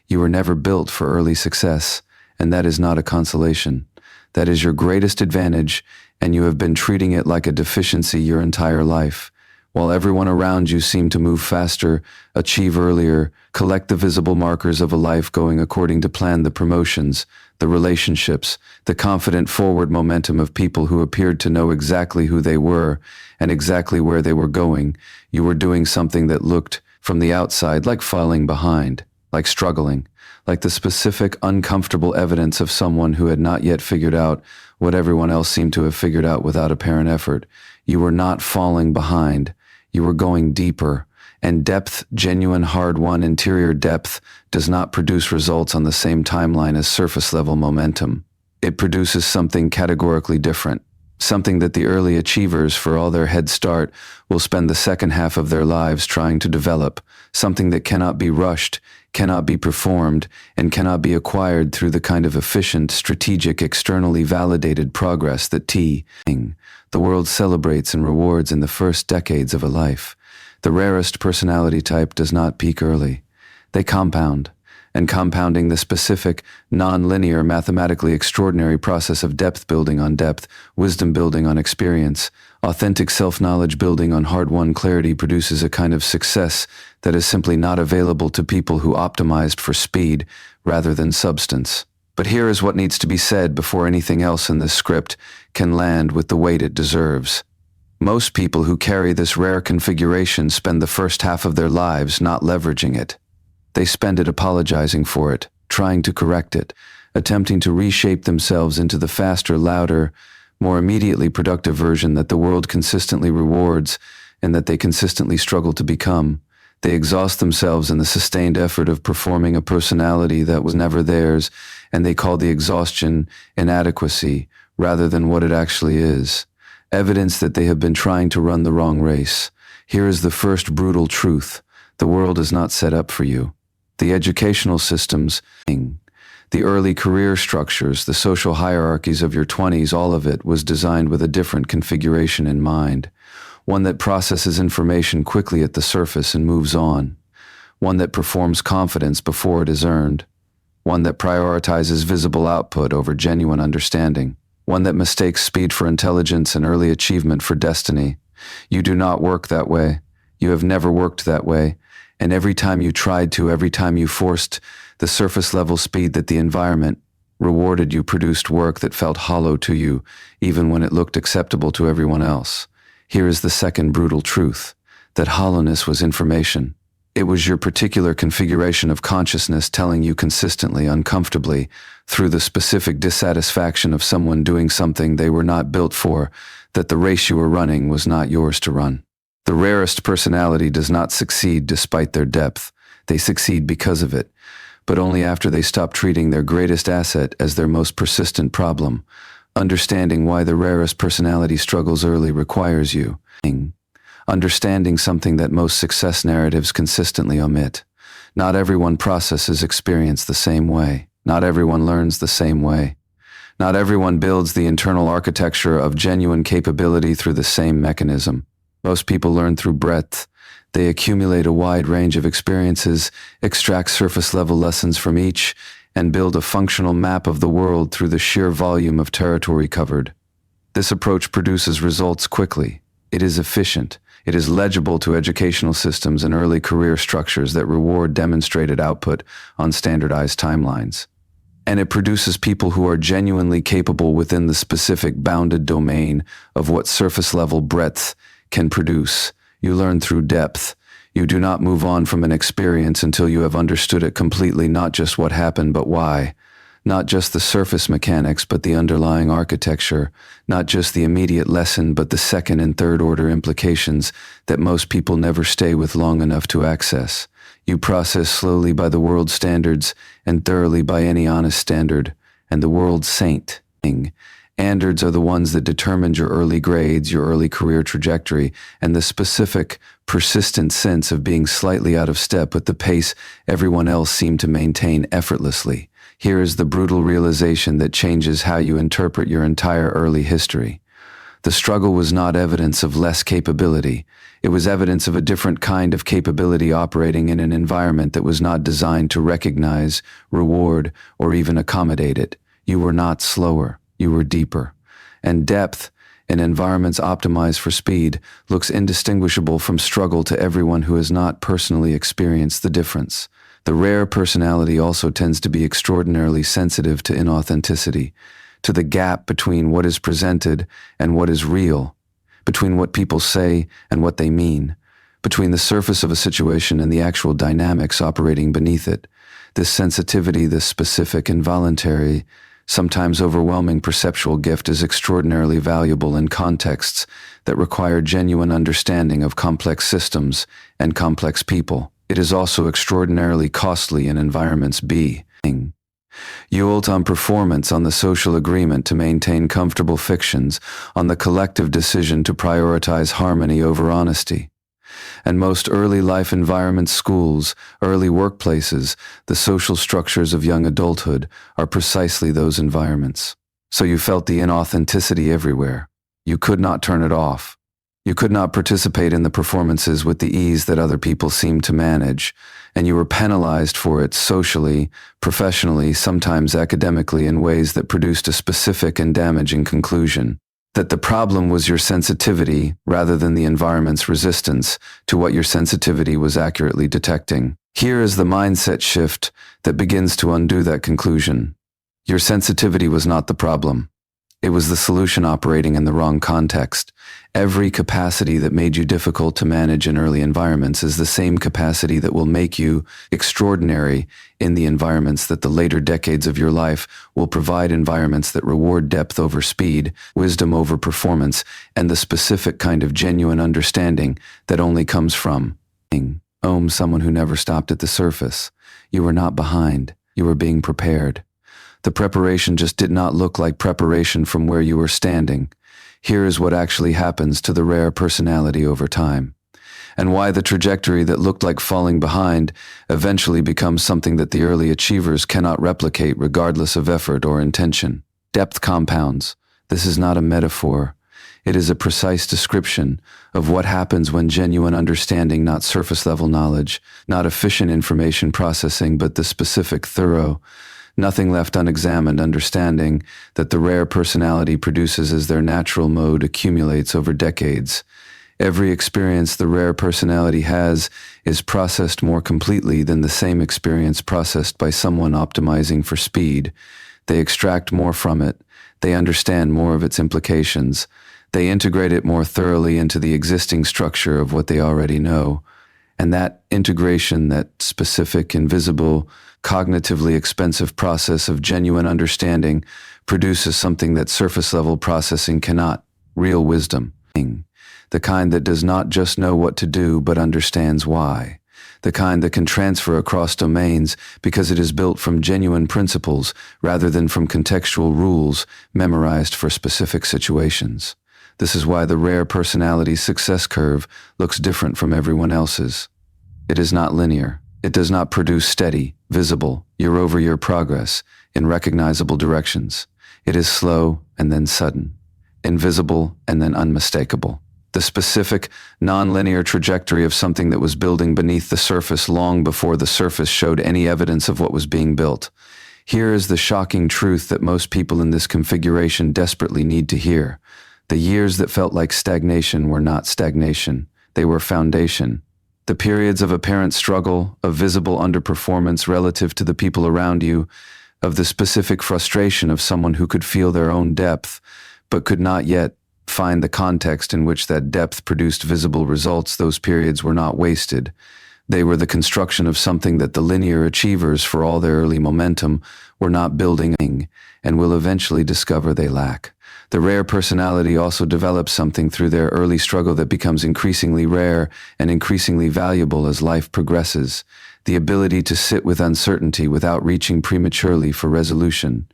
You were never built for early success, and that is not a consolation. That is your greatest advantage, and you have been treating it like a deficiency your entire life. While everyone around you seemed to move faster, achieve earlier, collect the visible markers of a life going according to plan, the promotions, the relationships, the confident forward momentum of people who appeared to know exactly who they were and exactly where they were going, you were doing something that looked, from the outside, like falling behind, like struggling, like the specific, uncomfortable evidence of someone who had not yet figured out what everyone else seemed to have figured out without apparent effort. You were not falling behind. You were going deeper, and depth, genuine, hard-won interior depth, does not produce results on the same timeline as surface-level momentum. It produces something categorically different, something that the early achievers, for all their head start, will spend the second half of their lives trying to develop, something that cannot be rushed, cannot be performed, and cannot be acquired through the kind of efficient, strategic, externally validated progress that the world celebrates and rewards in the first decades of a life. The rarest personality type does not peak early. They compound, and compounding, the specific, non-linear, mathematically extraordinary process of depth building on depth, wisdom building on experience, authentic self-knowledge building on hard-won clarity, produces a kind of success that is simply not available to people who optimized for speed rather than substance. But here is what needs to be said before anything else in this script can land with the weight it deserves. Most people who carry this rare configuration spend the first half of their lives not leveraging it. They spend it apologizing for it, trying to correct it, attempting to reshape themselves into the faster, louder, more immediately productive version that the world consistently rewards and that they consistently struggle to become. They exhaust themselves in the sustained effort of performing a personality that was never theirs, and they call the exhaustion inadequacy rather than what it actually is. Evidence that they have been trying to run the wrong race. Here is the first brutal truth. The world is not set up for you. The educational systems, the early career structures, the social hierarchies of your 20s, all of it was designed with a different configuration in mind. One that processes information quickly at the surface and moves on. One that performs confidence before it is earned. One that prioritizes visible output over genuine understanding. One that mistakes speed for intelligence and early achievement for destiny. You do not work that way. You have never worked that way. And every time you tried to, every time you forced the surface-level speed that the environment rewarded, you produced work that felt hollow to you, even when it looked acceptable to everyone else. Here is the second brutal truth, that hollowness was information. It was your particular configuration of consciousness telling you consistently, uncomfortably, through the specific dissatisfaction of someone doing something they were not built for, that the race you were running was not yours to run. The rarest personality does not succeed despite their depth. They succeed because of it, but only after they stop treating their greatest asset as their most persistent problem. Understanding why the rarest personality struggles early requires you understanding something that most success narratives consistently omit. Not everyone processes experience the same way. Not everyone learns the same way. Not everyone builds the internal architecture of genuine capability through the same mechanism. Most people learn through breadth. They accumulate a wide range of experiences, extract surface-level lessons from each, and build a functional map of the world through the sheer volume of territory covered. This approach produces results quickly. It is efficient. It is legible to educational systems and early career structures that reward demonstrated output on standardized timelines. And it produces people who are genuinely capable within the specific bounded domain of what surface-level breadth can produce. You learn through depth. You do not move on from an experience until you have understood it completely, not just what happened, but why. Not just the surface mechanics, but the underlying architecture. Not just the immediate lesson, but the second and third order implications that most people never stay with long enough to access. You process slowly by the world's standards and thoroughly by any honest standard, and the world's saint. Standards are the ones that determined your early grades, your early career trajectory, and the specific, persistent sense of being slightly out of step with the pace everyone else seemed to maintain effortlessly. Here is the brutal realization that changes how you interpret your entire early history. The struggle was not evidence of less capability. It was evidence of a different kind of capability operating in an environment that was not designed to recognize, reward, or even accommodate it. You were not slower, you were deeper. And depth, in environments optimized for speed, looks indistinguishable from struggle to everyone who has not personally experienced the difference. The rare personality also tends to be extraordinarily sensitive to inauthenticity, to the gap between what is presented and what is real, between what people say and what they mean, between the surface of a situation and the actual dynamics operating beneath it. This sensitivity, this specific, involuntary, sometimes overwhelming perceptual gift is extraordinarily valuable in contexts that require genuine understanding of complex systems and complex people. It is also extraordinarily costly in environments being built on performance, on the social agreement to maintain comfortable fictions, on the collective decision to prioritize harmony over honesty. And most early life environments, schools, early workplaces, the social structures of young adulthood are precisely those environments. So you felt the inauthenticity everywhere. You could not turn it off. You could not participate in the performances with the ease that other people seemed to manage, and you were penalized for it socially, professionally, sometimes academically in ways that produced a specific and damaging conclusion. That the problem was your sensitivity rather than the environment's resistance to what your sensitivity was accurately detecting. Here is the mindset shift that begins to undo that conclusion. Your sensitivity was not the problem. It was the solution operating in the wrong context. Every capacity that made you difficult to manage in early environments is the same capacity that will make you extraordinary in the environments that the later decades of your life will provide, environments that reward depth over speed, wisdom over performance, and the specific kind of genuine understanding that only comes from someone who never stopped at the surface. You were not behind. You were being prepared. The preparation just did not look like preparation from where you were standing. Here is what actually happens to the rare personality over time, and why the trajectory that looked like falling behind eventually becomes something that the early achievers cannot replicate regardless of effort or intention. Depth compounds. This is not a metaphor. It is a precise description of what happens when genuine understanding, not surface-level knowledge, not efficient information processing, but the specific, thorough, nothing left unexamined understanding that the rare personality produces as their natural mode accumulates over decades. Every experience the rare personality has is processed more completely than the same experience processed by someone optimizing for speed. They extract more from it. They understand more of its implications. They integrate it more thoroughly into the existing structure of what they already know. And that integration, that specific, invisible, cognitively expensive process of genuine understanding produces something that surface-level processing cannot: real wisdom. The kind that does not just know what to do but understands why. The kind that can transfer across domains because it is built from genuine principles rather than from contextual rules memorized for specific situations. This is why the rare personality's success curve looks different from everyone else's. It is not linear. It does not produce steady, visible, year-over-year progress in recognizable directions. It is slow and then sudden, invisible and then unmistakable. The specific, non-linear trajectory of something that was building beneath the surface long before the surface showed any evidence of what was being built. Here is the shocking truth that most people in this configuration desperately need to hear. The years that felt like stagnation were not stagnation. They were foundation. The periods of apparent struggle, of visible underperformance relative to the people around you, of the specific frustration of someone who could feel their own depth, but could not yet find the context in which that depth produced visible results, those periods were not wasted. They were the construction of something that the linear achievers, for all their early momentum, were not building and will eventually discover they lack. The rare personality also develops something through their early struggle that becomes increasingly rare and increasingly valuable as life progresses: the ability to sit with uncertainty without reaching prematurely for resolution.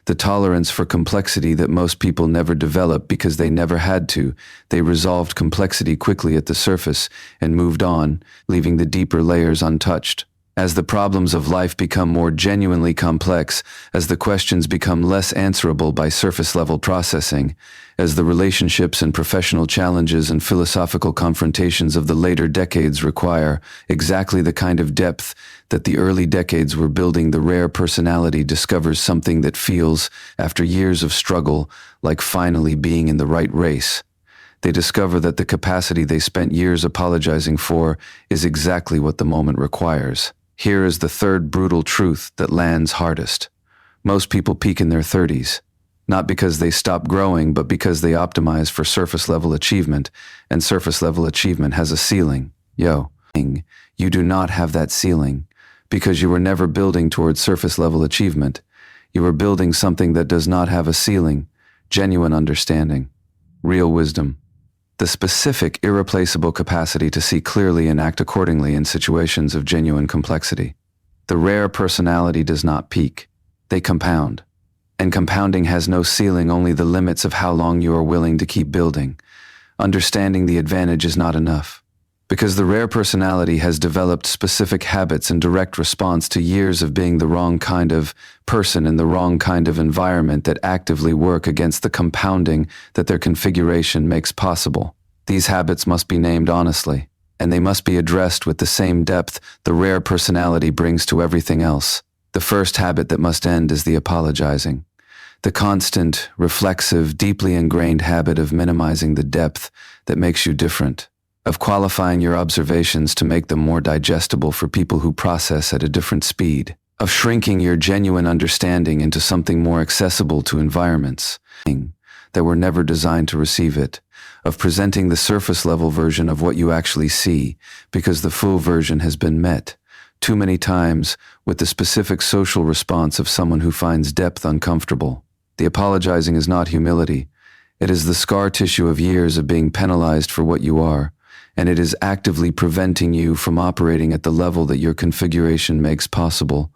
The tolerance for complexity that most people never develop because they never had to. They resolved complexity quickly at the surface and moved on, leaving the deeper layers untouched. As the problems of life become more genuinely complex, as the questions become less answerable by surface-level processing, as the relationships and professional challenges and philosophical confrontations of the later decades require exactly the kind of depth that the early decades were building, the rare personality discovers something that feels, after years of struggle, like finally being in the right race. They discover that the capacity they spent years apologizing for is exactly what the moment requires. Here is the third brutal truth that lands hardest. Most people peak in their 30s, not because they stop growing, but because they optimize for surface-level achievement, and surface-level achievement has a ceiling. You do not have that ceiling, because you were never building towards surface-level achievement. You are building something that does not have a ceiling, genuine understanding, real wisdom. The specific, irreplaceable capacity to see clearly and act accordingly in situations of genuine complexity. The rare personality does not peak. They compound. And compounding has no ceiling, only the limits of how long you are willing to keep building. Understanding the advantage is not enough. Because the rare personality has developed specific habits in direct response to years of being the wrong kind of person in the wrong kind of environment that actively work against the compounding that their configuration makes possible. These habits must be named honestly, and they must be addressed with the same depth the rare personality brings to everything else. The first habit that must end is the apologizing. The constant, reflexive, deeply ingrained habit of minimizing the depth that makes you different, of qualifying your observations to make them more digestible for people who process at a different speed, of shrinking your genuine understanding into something more accessible to environments that were never designed to receive it, of presenting the surface-level version of what you actually see because the full version has been met too many times with the specific social response of someone who finds depth uncomfortable. The apologizing is not humility. It is the scar tissue of years of being penalized for what you are, and it is actively preventing you from operating at the level that your configuration makes possible.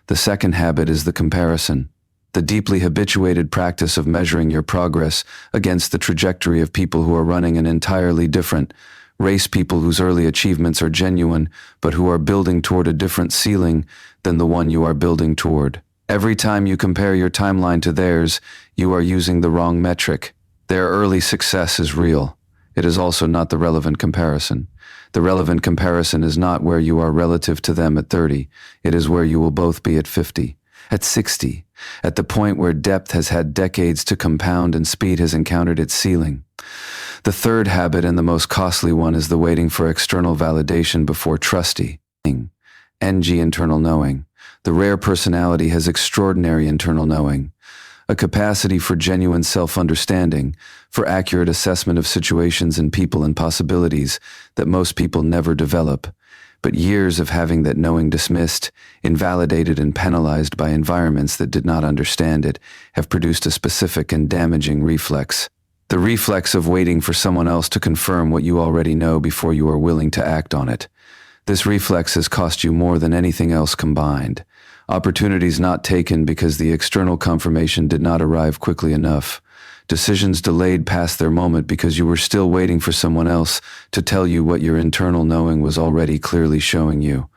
The second habit is the comparison, the deeply habituated practice of measuring your progress against the trajectory of people who are running an entirely different race, people whose early achievements are genuine, but who are building toward a different ceiling than the one you are building toward. Every time you compare your timeline to theirs, you are using the wrong metric. Their early success is real. It is also not the relevant comparison. The relevant comparison is not where you are relative to them at 30. It is where you will both be at 50, at 60, at the point where depth has had decades to compound and speed has encountered its ceiling. The third habit, and the most costly one, is the waiting for external validation before trusting. Internal knowing. The rare personality has extraordinary internal knowing, a capacity for genuine self-understanding, for accurate assessment of situations and people and possibilities that most people never develop. But years of having that knowing dismissed, invalidated, and penalized by environments that did not understand it have produced a specific and damaging reflex. The reflex of waiting for someone else to confirm what you already know before you are willing to act on it. This reflex has cost you more than anything else combined. Opportunities not taken because the external confirmation did not arrive quickly enough. Decisions delayed past their moment because you were still waiting for someone else to tell you what your internal knowing was already clearly showing you.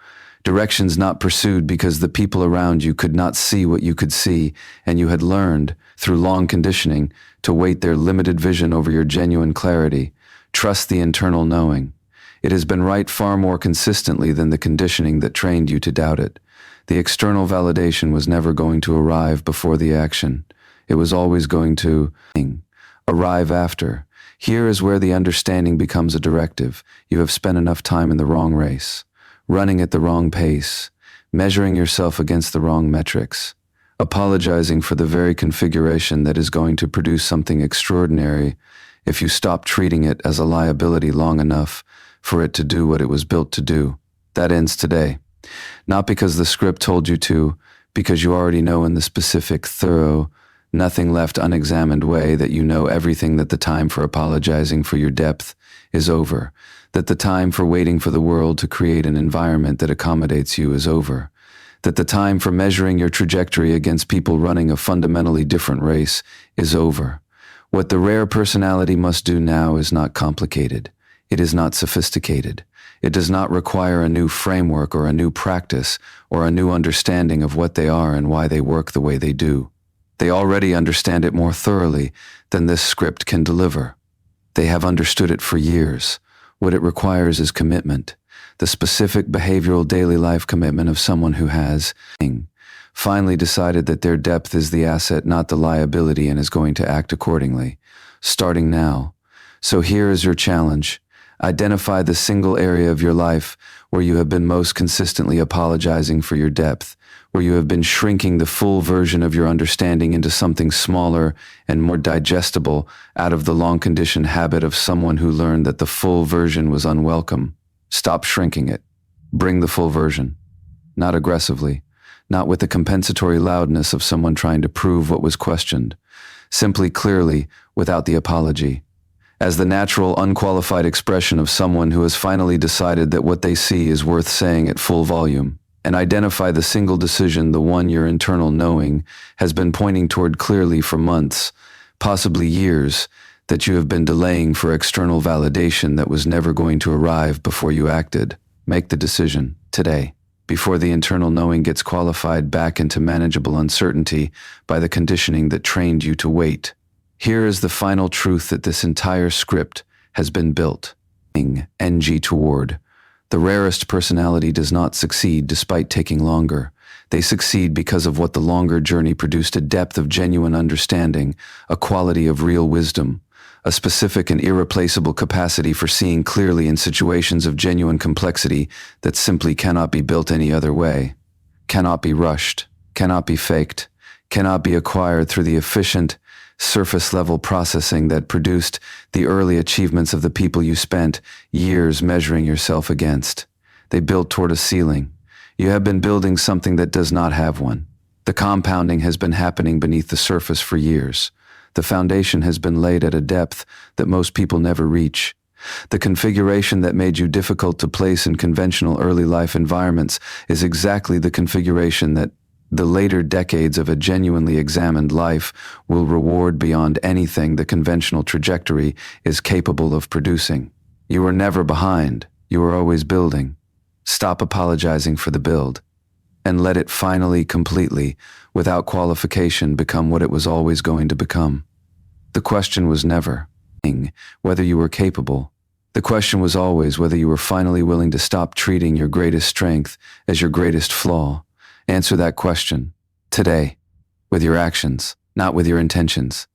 Directions not pursued because the people around you could not see what you could see, and you had learned, through long conditioning, to weight their limited vision over your genuine clarity. Trust the internal knowing. It has been right far more consistently than the conditioning that trained you to doubt it. The external validation was never going to arrive before the action. It was always going to arrive after. Here is where the understanding becomes a directive. You have spent enough time in the wrong race, running at the wrong pace, measuring yourself against the wrong metrics, apologizing for the very configuration that is going to produce something extraordinary if you stop treating it as a liability long enough for it to do what it was built to do. That ends today. Not because the script told you to, because you already know in the specific, thorough, nothing left unexamined way that you know everything, that the time for apologizing for your depth is over, that the time for waiting for the world to create an environment that accommodates you is over, that the time for measuring your trajectory against people running a fundamentally different race is over. What the rare personality must do now is not complicated. It is not sophisticated. It does not require a new framework or a new practice or a new understanding of what they are and why they work the way they do. They already understand it more thoroughly than this script can deliver. They have understood it for years. What it requires is commitment, the specific behavioral daily life commitment of someone who has finally decided that their depth is the asset, not the liability, and is going to act accordingly, starting now. So here is your challenge. Identify the single area of your life where you have been most consistently apologizing for your depth, where you have been shrinking the full version of your understanding into something smaller and more digestible out of the long-conditioned habit of someone who learned that the full version was unwelcome. Stop shrinking it. Bring the full version. Not aggressively, not with the compensatory loudness of someone trying to prove what was questioned. Simply clearly, without the apology. As the natural, unqualified expression of someone who has finally decided that what they see is worth saying at full volume. And identify the single decision, the one your internal knowing has been pointing toward clearly for months, possibly years, that you have been delaying for external validation that was never going to arrive before you acted. Make the decision, today, before the internal knowing gets qualified back into manageable uncertainty by the conditioning that trained you to wait. Here is the final truth that this entire script has been built. NG toward. The rarest personality does not succeed despite taking longer. They succeed because of what the longer journey produced: a depth of genuine understanding, a quality of real wisdom, a specific and irreplaceable capacity for seeing clearly in situations of genuine complexity that simply cannot be built any other way, cannot be rushed, cannot be faked, cannot be acquired through the efficient, surface-level processing that produced the early achievements of the people you spent years measuring yourself against. They built toward a ceiling. You have been building something that does not have one. The compounding has been happening beneath the surface for years. The foundation has been laid at a depth that most people never reach. The configuration that made you difficult to place in conventional early life environments is exactly the configuration that the later decades of a genuinely examined life will reward beyond anything the conventional trajectory is capable of producing. You are never behind. You are always building. Stop apologizing for the build, and let it finally, completely, without qualification, become what it was always going to become. The question was never whether you were capable. The question was always whether you were finally willing to stop treating your greatest strength as your greatest flaw. Answer that question today, with your actions, not with your intentions.